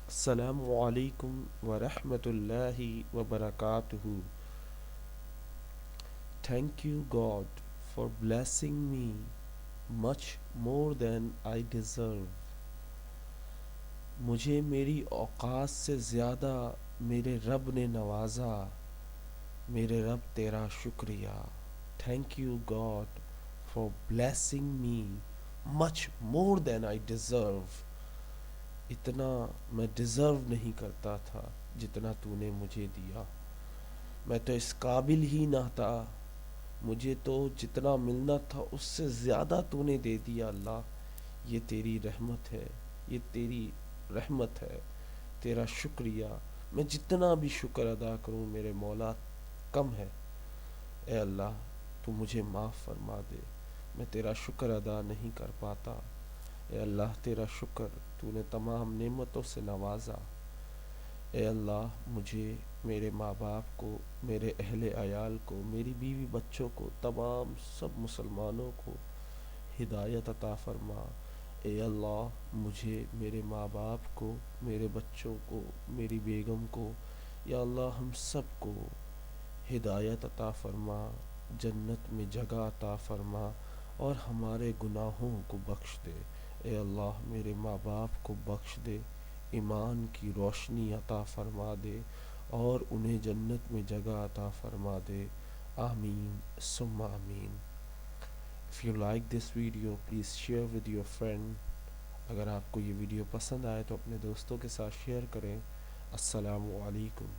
السلام علیکم ورحمۃ اللہ وبرکاتہ. Thank you God for blessing me much more than I deserve. مجھے میری اوقات سے زیادہ میرے رب نے نوازا. میرے رب تیرا شکریہ. Thank you God for blessing me much more than I deserve. اتنا میں ڈیزرو نہیں کرتا تھا جتنا تو نے مجھے دیا. میں تو اس قابل ہی نہ تھا. مجھے تو جتنا ملنا تھا اس سے زیادہ تو نے دے دیا. اللہ یہ تیری رحمت ہے, یہ تیری رحمت ہے. تیرا شکریہ. میں جتنا بھی شکر ادا کروں میرے مولا کم ہے. اے اللہ تو مجھے معاف فرما دے. میں تیرا شکر ادا نہیں کر پاتا. اے اللہ تیرا شکر, تو نے تمام نعمتوں سے نوازا. اے اللہ مجھے, میرے ماں باپ کو, میرے اہل عیال کو, میری بیوی بچوں کو, تمام سب مسلمانوں کو ہدایت عطا فرما. اے اللہ مجھے, میرے ماں باپ کو, میرے بچوں کو, میری بیگم کو, یا اللہ ہم سب کو ہدایت عطا فرما. جنت میں جگہ عطا فرما اور ہمارے گناہوں کو بخش دے. اے اللہ میرے ماں باپ کو بخش دے, ایمان کی روشنی عطا فرما دے اور انہیں جنت میں جگہ عطا فرما دے. آمین ثم آمین. If you like this video please share with your friend. اگر آپ کو یہ ویڈیو پسند آئے تو اپنے دوستوں کے ساتھ شیئر کریں. السلام علیکم.